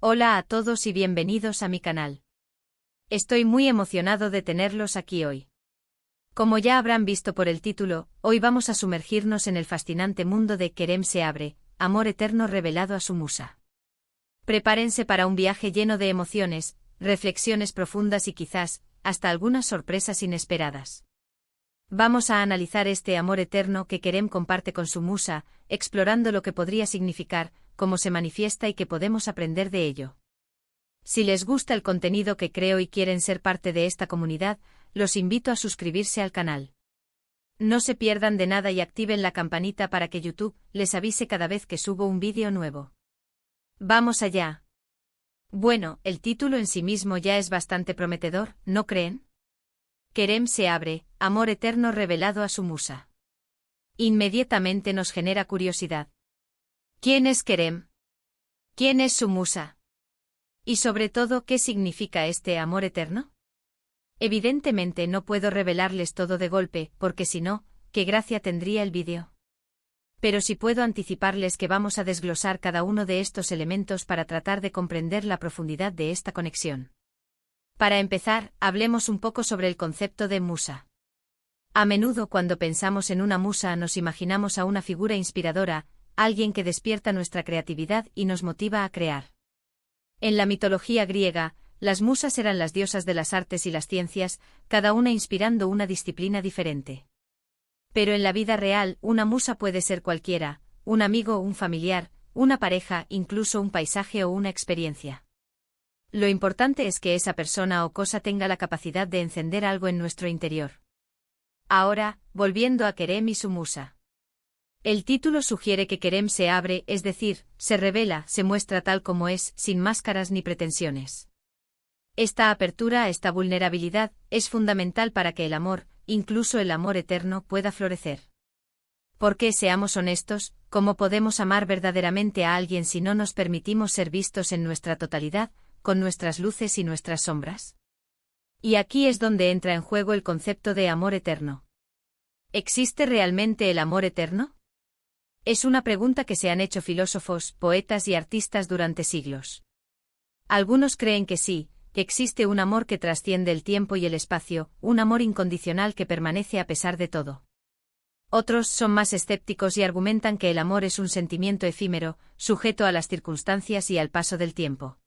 Hola a todos y bienvenidos a mi canal. Estoy muy emocionado de tenerlos aquí hoy. Como ya habrán visto por el título, hoy vamos a sumergirnos en el fascinante mundo de Kerem se abre, amor eterno revelado a su musa. Prepárense para un viaje lleno de emociones, reflexiones profundas y quizás, hasta algunas sorpresas inesperadas. Vamos a analizar este amor eterno que Kerem comparte con su musa, explorando lo que podría significar, cómo se manifiesta y qué podemos aprender de ello. Si les gusta el contenido que creo y quieren ser parte de esta comunidad, los invito a suscribirse al canal. No se pierdan de nada y activen la campanita para que YouTube les avise cada vez que subo un vídeo nuevo. ¡Vamos allá! Bueno, el título en sí mismo ya es bastante prometedor, ¿no creen? Kerem se abre, amor eterno revelado a su musa. Inmediatamente nos genera curiosidad. ¿Quién es Kerem? ¿Quién es su musa? Y sobre todo, ¿qué significa este amor eterno? Evidentemente no puedo revelarles todo de golpe, porque si no, ¿qué gracia tendría el vídeo? Pero sí puedo anticiparles que vamos a desglosar cada uno de estos elementos para tratar de comprender la profundidad de esta conexión. Para empezar, hablemos un poco sobre el concepto de musa. A menudo cuando pensamos en una musa nos imaginamos a una figura inspiradora, alguien que despierta nuestra creatividad y nos motiva a crear. En la mitología griega, las musas eran las diosas de las artes y las ciencias, cada una inspirando una disciplina diferente. Pero en la vida real, una musa puede ser cualquiera, un amigo o un familiar, una pareja, incluso un paisaje o una experiencia. Lo importante es que esa persona o cosa tenga la capacidad de encender algo en nuestro interior. Ahora, volviendo a Kerem y su musa. El título sugiere que Kerem se abre, es decir, se revela, se muestra tal como es, sin máscaras ni pretensiones. Esta apertura, esta vulnerabilidad, es fundamental para que el amor, incluso el amor eterno, pueda florecer. Porque, seamos honestos, ¿cómo podemos amar verdaderamente a alguien si no nos permitimos ser vistos en nuestra totalidad, con nuestras luces y nuestras sombras? Y aquí es donde entra en juego el concepto de amor eterno. ¿Existe realmente el amor eterno? Es una pregunta que se han hecho filósofos, poetas y artistas durante siglos. Algunos creen que sí, que existe un amor que trasciende el tiempo y el espacio, un amor incondicional que permanece a pesar de todo. Otros son más escépticos y argumentan que el amor es un sentimiento efímero, sujeto a las circunstancias y al paso del tiempo.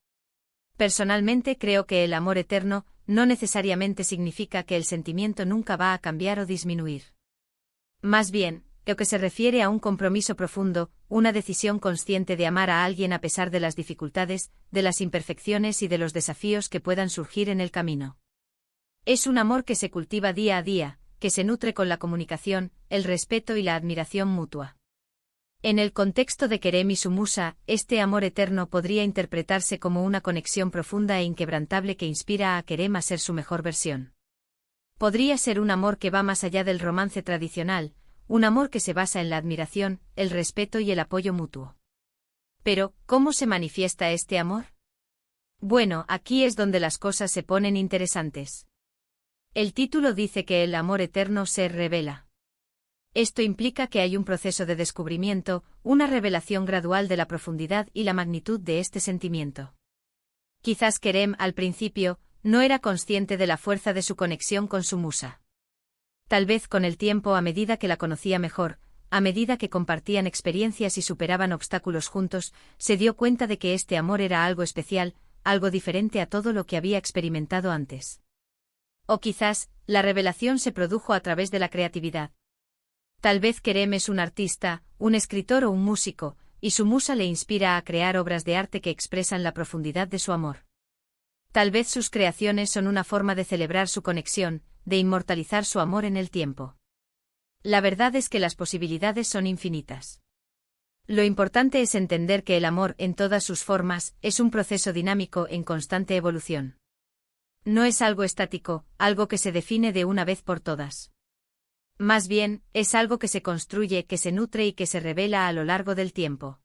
Personalmente creo que el amor eterno no necesariamente significa que el sentimiento nunca va a cambiar o disminuir. Más bien, creo que se refiere a un compromiso profundo, una decisión consciente de amar a alguien a pesar de las dificultades, de las imperfecciones y de los desafíos que puedan surgir en el camino. Es un amor que se cultiva día a día, que se nutre con la comunicación, el respeto y la admiración mutua. En el contexto de Kerem y su musa, este amor eterno podría interpretarse como una conexión profunda e inquebrantable que inspira a Kerem a ser su mejor versión. Podría ser un amor que va más allá del romance tradicional, un amor que se basa en la admiración, el respeto y el apoyo mutuo. Pero, ¿cómo se manifiesta este amor? Bueno, aquí es donde las cosas se ponen interesantes. El título dice que el amor eterno se revela. Esto implica que hay un proceso de descubrimiento, una revelación gradual de la profundidad y la magnitud de este sentimiento. Quizás Kerem, al principio, no era consciente de la fuerza de su conexión con su musa. Tal vez con el tiempo, a medida que la conocía mejor, a medida que compartían experiencias y superaban obstáculos juntos, se dio cuenta de que este amor era algo especial, algo diferente a todo lo que había experimentado antes. O quizás, la revelación se produjo a través de la creatividad. Tal vez Kerem es un artista, un escritor o un músico, y su musa le inspira a crear obras de arte que expresan la profundidad de su amor. Tal vez sus creaciones son una forma de celebrar su conexión, de inmortalizar su amor en el tiempo. La verdad es que las posibilidades son infinitas. Lo importante es entender que el amor, en todas sus formas, es un proceso dinámico en constante evolución. No es algo estático, algo que se define de una vez por todas. Más bien, es algo que se construye, que se nutre y que se revela a lo largo del tiempo.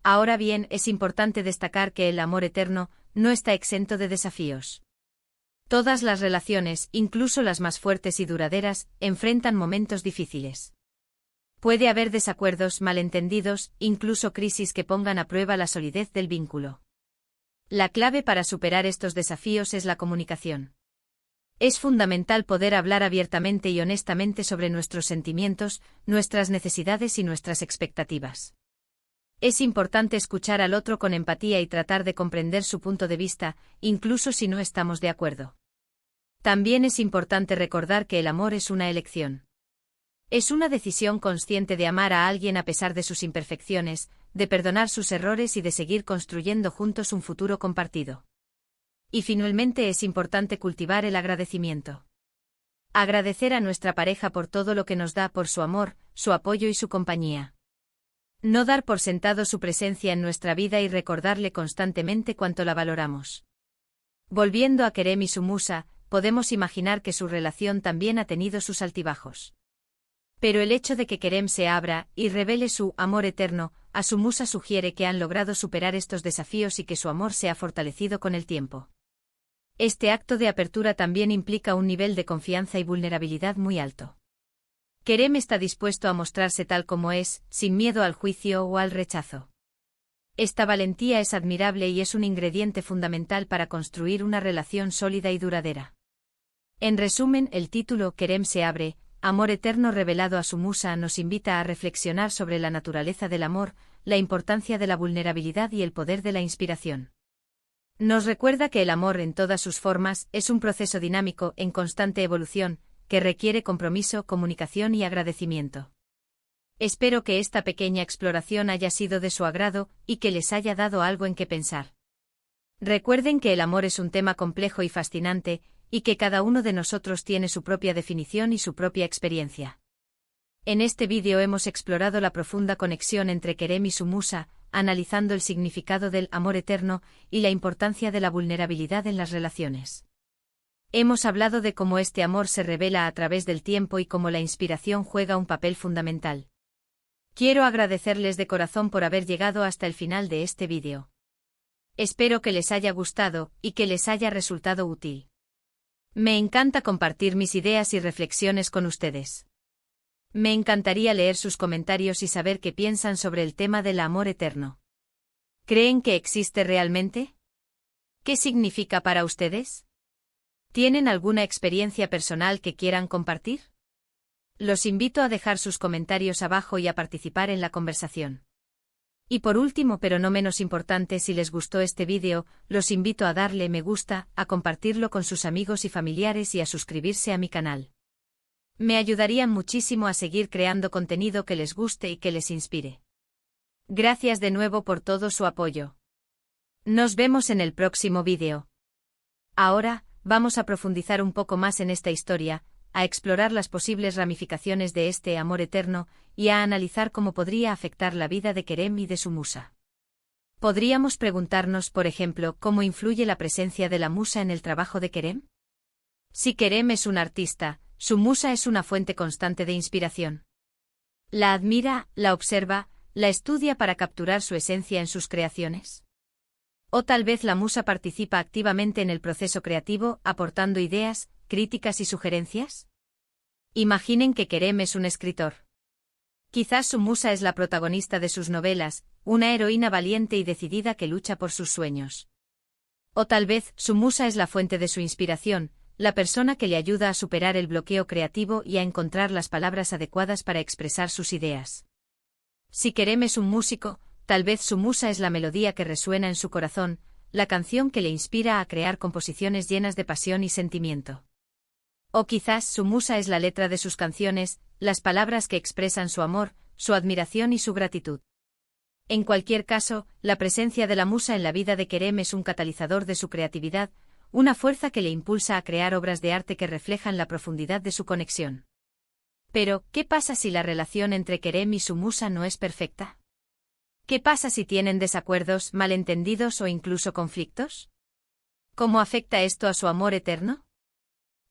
Ahora bien, es importante destacar que el amor eterno no está exento de desafíos. Todas las relaciones, incluso las más fuertes y duraderas, enfrentan momentos difíciles. Puede haber desacuerdos, malentendidos, incluso crisis que pongan a prueba la solidez del vínculo. La clave para superar estos desafíos es la comunicación. Es fundamental poder hablar abiertamente y honestamente sobre nuestros sentimientos, nuestras necesidades y nuestras expectativas. Es importante escuchar al otro con empatía y tratar de comprender su punto de vista, incluso si no estamos de acuerdo. También es importante recordar que el amor es una elección. Es una decisión consciente de amar a alguien a pesar de sus imperfecciones, de perdonar sus errores y de seguir construyendo juntos un futuro compartido. Y finalmente es importante cultivar el agradecimiento. Agradecer a nuestra pareja por todo lo que nos da, por su amor, su apoyo y su compañía. No dar por sentado su presencia en nuestra vida y recordarle constantemente cuánto la valoramos. Volviendo a Kerem y su musa, podemos imaginar que su relación también ha tenido sus altibajos. Pero el hecho de que Kerem se abra y revele su amor eterno a su musa sugiere que han logrado superar estos desafíos y que su amor se ha fortalecido con el tiempo. Este acto de apertura también implica un nivel de confianza y vulnerabilidad muy alto. Kerem está dispuesto a mostrarse tal como es, sin miedo al juicio o al rechazo. Esta valentía es admirable y es un ingrediente fundamental para construir una relación sólida y duradera. En resumen, el título Kerem se abre, amor eterno revelado a su musa, nos invita a reflexionar sobre la naturaleza del amor, la importancia de la vulnerabilidad y el poder de la inspiración. Nos recuerda que el amor en todas sus formas es un proceso dinámico, en constante evolución, que requiere compromiso, comunicación y agradecimiento. Espero que esta pequeña exploración haya sido de su agrado y que les haya dado algo en qué pensar. Recuerden que el amor es un tema complejo y fascinante, y que cada uno de nosotros tiene su propia definición y su propia experiencia. En este vídeo hemos explorado la profunda conexión entre Kerem y su musa, analizando el significado del amor eterno y la importancia de la vulnerabilidad en las relaciones. Hemos hablado de cómo este amor se revela a través del tiempo y cómo la inspiración juega un papel fundamental. Quiero agradecerles de corazón por haber llegado hasta el final de este vídeo. Espero que les haya gustado y que les haya resultado útil. Me encanta compartir mis ideas y reflexiones con ustedes. Me encantaría leer sus comentarios y saber qué piensan sobre el tema del amor eterno. ¿Creen que existe realmente? ¿Qué significa para ustedes? ¿Tienen alguna experiencia personal que quieran compartir? Los invito a dejar sus comentarios abajo y a participar en la conversación. Y por último, pero no menos importante, si les gustó este vídeo, los invito a darle me gusta, a compartirlo con sus amigos y familiares y a suscribirse a mi canal. Me ayudarían muchísimo a seguir creando contenido que les guste y que les inspire. Gracias de nuevo por todo su apoyo. Nos vemos en el próximo vídeo. Ahora, vamos a profundizar un poco más en esta historia, a explorar las posibles ramificaciones de este amor eterno y a analizar cómo podría afectar la vida de Kerem y de su musa. Podríamos preguntarnos, por ejemplo, ¿cómo influye la presencia de la musa en el trabajo de Kerem? Si Kerem es un artista, su musa es una fuente constante de inspiración. ¿La admira, la observa, la estudia para capturar su esencia en sus creaciones? O tal vez la musa participa activamente en el proceso creativo, aportando ideas, críticas y sugerencias. Imaginen que Kerem es un escritor. Quizás su musa es la protagonista de sus novelas, una heroína valiente y decidida que lucha por sus sueños. O tal vez su musa es la fuente de su inspiración, la persona que le ayuda a superar el bloqueo creativo y a encontrar las palabras adecuadas para expresar sus ideas. Si Kerem es un músico, tal vez su musa es la melodía que resuena en su corazón, la canción que le inspira a crear composiciones llenas de pasión y sentimiento. O quizás su musa es la letra de sus canciones, las palabras que expresan su amor, su admiración y su gratitud. En cualquier caso, la presencia de la musa en la vida de Kerem es un catalizador de su creatividad, una fuerza que le impulsa a crear obras de arte que reflejan la profundidad de su conexión. Pero, ¿qué pasa si la relación entre Kerem y su musa no es perfecta? ¿Qué pasa si tienen desacuerdos, malentendidos o incluso conflictos? ¿Cómo afecta esto a su amor eterno?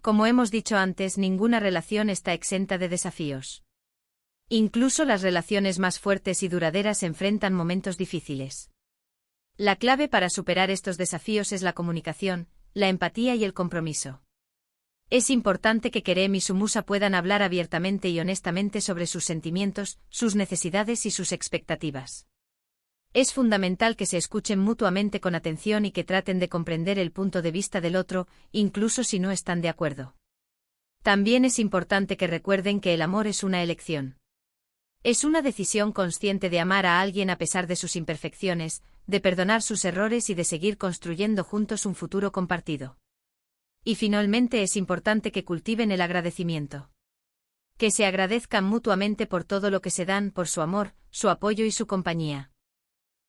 Como hemos dicho antes, ninguna relación está exenta de desafíos. Incluso las relaciones más fuertes y duraderas enfrentan momentos difíciles. La clave para superar estos desafíos es la comunicación, la empatía y el compromiso. Es importante que Kerem y su musa puedan hablar abiertamente y honestamente sobre sus sentimientos, sus necesidades y sus expectativas. Es fundamental que se escuchen mutuamente con atención y que traten de comprender el punto de vista del otro, incluso si no están de acuerdo. También es importante que recuerden que el amor es una elección. Es una decisión consciente de amar a alguien a pesar de sus imperfecciones, de perdonar sus errores y de seguir construyendo juntos un futuro compartido. Y finalmente es importante que cultiven el agradecimiento. Que se agradezcan mutuamente por todo lo que se dan, por su amor, su apoyo y su compañía.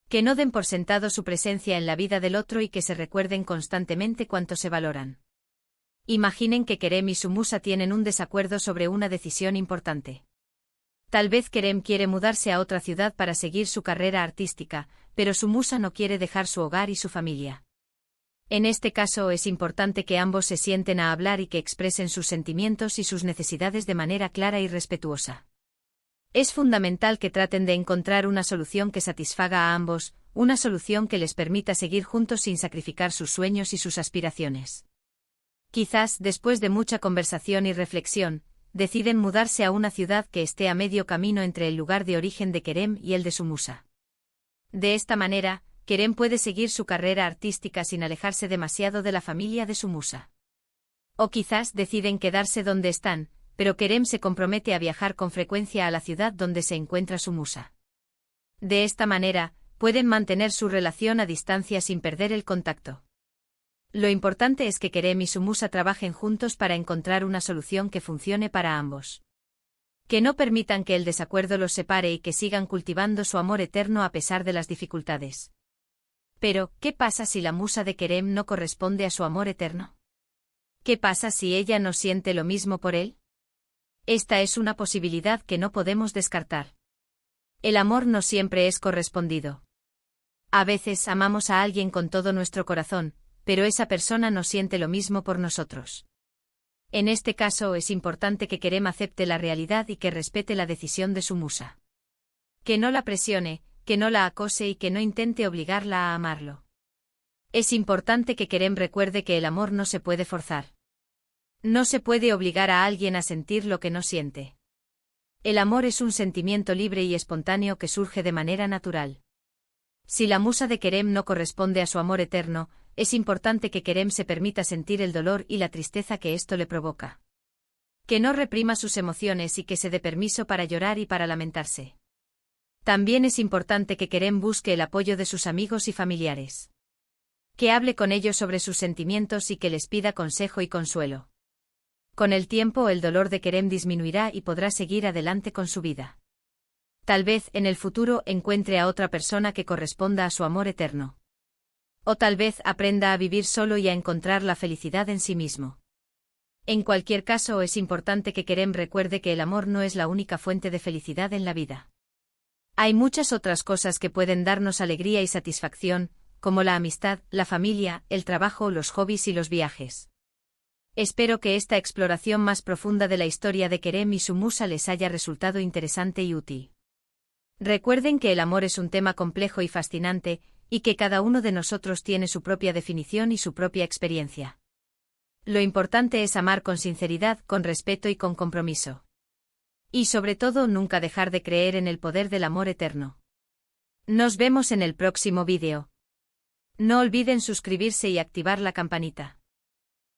Que no den por sentado su presencia en la vida del otro y que se recuerden constantemente cuánto se valoran. Imaginen que Kerem y su musa tienen un desacuerdo sobre una decisión importante. Tal vez Kerem quiere mudarse a otra ciudad para seguir su carrera artística, pero su musa no quiere dejar su hogar y su familia. En este caso es importante que ambos se sienten a hablar y que expresen sus sentimientos y sus necesidades de manera clara y respetuosa. Es fundamental que traten de encontrar una solución que satisfaga a ambos, una solución que les permita seguir juntos sin sacrificar sus sueños y sus aspiraciones. Quizás, después de mucha conversación y reflexión, deciden mudarse a una ciudad que esté a medio camino entre el lugar de origen de Kerem y el de su musa. De esta manera, Kerem puede seguir su carrera artística sin alejarse demasiado de la familia de su musa. O quizás deciden quedarse donde están, pero Kerem se compromete a viajar con frecuencia a la ciudad donde se encuentra su musa. De esta manera, pueden mantener su relación a distancia sin perder el contacto. Lo importante es que Kerem y su musa trabajen juntos para encontrar una solución que funcione para ambos. Que no permitan que el desacuerdo los separe y que sigan cultivando su amor eterno a pesar de las dificultades. Pero, ¿qué pasa si la musa de Kerem no corresponde a su amor eterno? ¿Qué pasa si ella no siente lo mismo por él? Esta es una posibilidad que no podemos descartar. El amor no siempre es correspondido. A veces amamos a alguien con todo nuestro corazón, pero esa persona no siente lo mismo por nosotros. En este caso es importante que Kerem acepte la realidad y que respete la decisión de su musa. Que no la presione, que no la acose y que no intente obligarla a amarlo. Es importante que Kerem recuerde que el amor no se puede forzar. No se puede obligar a alguien a sentir lo que no siente. El amor es un sentimiento libre y espontáneo que surge de manera natural. Si la musa de Kerem no corresponde a su amor eterno, es importante que Kerem se permita sentir el dolor y la tristeza que esto le provoca. Que no reprima sus emociones y que se dé permiso para llorar y para lamentarse. También es importante que Kerem busque el apoyo de sus amigos y familiares. Que hable con ellos sobre sus sentimientos y que les pida consejo y consuelo. Con el tiempo el dolor de Kerem disminuirá y podrá seguir adelante con su vida. Tal vez en el futuro encuentre a otra persona que corresponda a su amor eterno. O tal vez aprenda a vivir solo y a encontrar la felicidad en sí mismo. En cualquier caso es importante que Kerem recuerde que el amor no es la única fuente de felicidad en la vida. Hay muchas otras cosas que pueden darnos alegría y satisfacción, como la amistad, la familia, el trabajo, los hobbies y los viajes. Espero que esta exploración más profunda de la historia de Kerem y su musa les haya resultado interesante y útil. Recuerden que el amor es un tema complejo y fascinante, y que cada uno de nosotros tiene su propia definición y su propia experiencia. Lo importante es amar con sinceridad, con respeto y con compromiso. Y sobre todo nunca dejar de creer en el poder del amor eterno. Nos vemos en el próximo vídeo. No olviden suscribirse y activar la campanita.